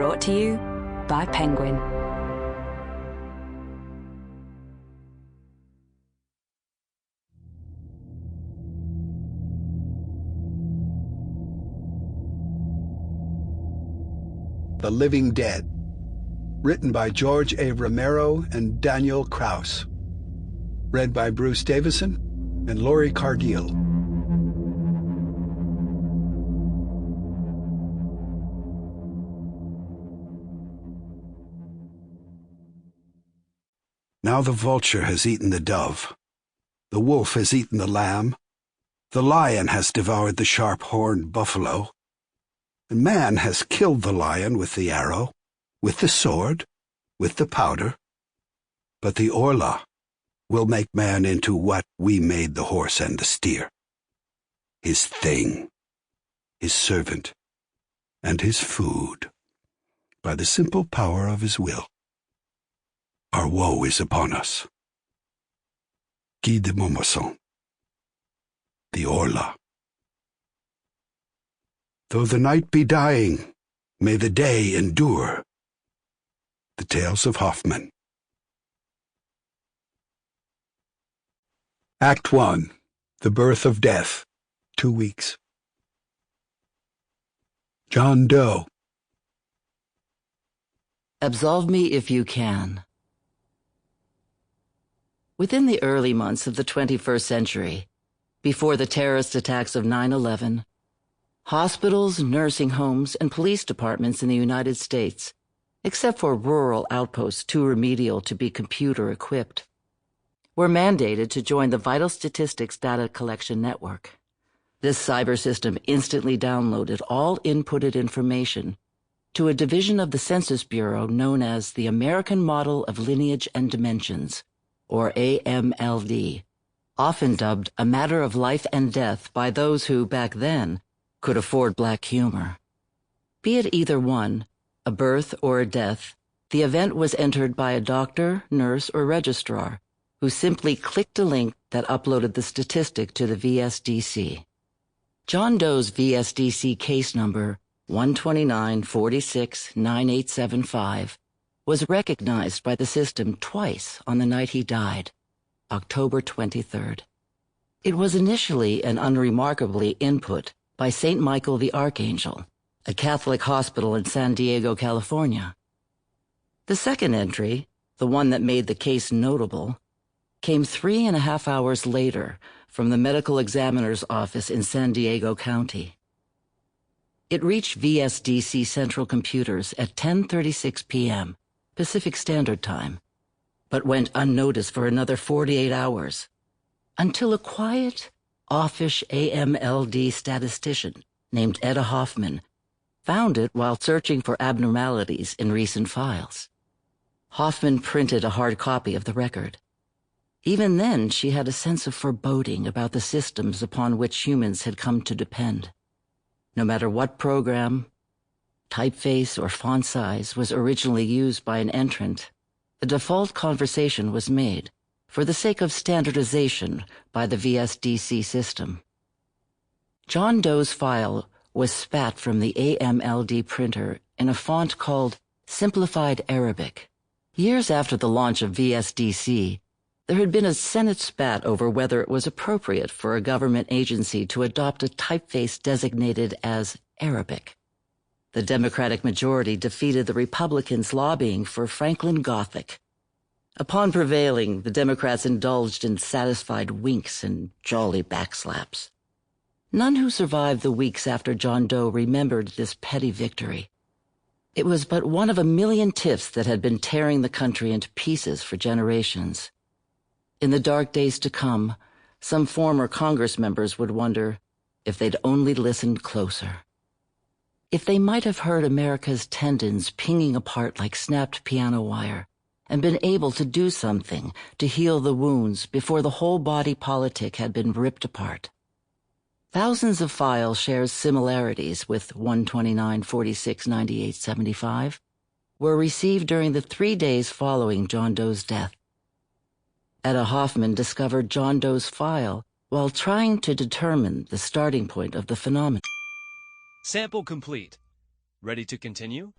Brought to you by Penguin. The Living Dead, written by George A. Romero and Daniel Kraus. Read by Bruce Davison and Lori Cardille. Now the vulture has eaten the dove, the wolf has eaten the lamb, the lion has devoured the sharp-horned buffalo, and man has killed the lion with the arrow, with the sword, with the powder. But the Orla will make man into what we made the horse and the steer, his thing, his servant, and his food, by the simple power of his will. Our woe is upon us. Guy de Maupassant. The Orla. Though the night be dying, may the day endure. The Tales of Hoffman. Act 1. The Birth of Death. 2 weeks. John Doe. Absolve me if you can. Within the early months of the 21st century, before the terrorist attacks of 9/11, hospitals, nursing homes, and police departments in the United States, except for rural outposts too remedial to be computer-equipped, were mandated to join the Vital Statistics Data Collection Network. This cyber system instantly downloaded all inputted information to a division of the Census Bureau known as the American Model of Lineage and Dimensions, or AMLD, often dubbed a matter of life and death by those who, back then, could afford black humor. Be it either one, a birth or a death, the event was entered by a doctor, nurse, or registrar who simply clicked a link that uploaded the statistic to the VSDC. John Doe's VSDC case number 129469875 was recognized by the system twice on the night he died, October 23rd. It was initially and unremarkably input by St. Michael the Archangel, a Catholic hospital in San Diego, California. The second entry, the one that made the case notable, came 3.5 hours later from the medical examiner's office in San Diego County. It reached VSDC central computers at 10:36 p.m. Pacific Standard Time, but went unnoticed for another 48 hours, until a quiet, offish AMLD statistician named Etta Hoffman found it while searching for abnormalities in recent files. Hoffman printed a hard copy of the record. Even then, she had a sense of foreboding about the systems upon which humans had come to depend. No matter what program, typeface, or font size was originally used by an entrant, the default conversation was made, for the sake of standardization, by the VSDC system. John Doe's file was spat from the AMLD printer in a font called Simplified Arabic. Years after the launch of VSDC, there had been a Senate spat over whether it was appropriate for a government agency to adopt a typeface designated as Arabic. The Democratic majority defeated the Republicans lobbying for Franklin Gothic. Upon prevailing, the Democrats indulged in satisfied winks and jolly backslaps. None who survived the weeks after John Doe remembered this petty victory. It was but one of a million tiffs that had been tearing the country into pieces for generations. In the dark days to come, some former Congress members would wonder if they'd only listened closer. If they might have heard America's tendons pinging apart like snapped piano wire, and been able to do something to heal the wounds before the whole body politic had been ripped apart. Thousands of files share similarities with 129469875 were received during the 3 days following John Doe's death. Etta Hoffman discovered John Doe's file while trying to determine the starting point of the phenomenon. Sample complete. Ready to continue?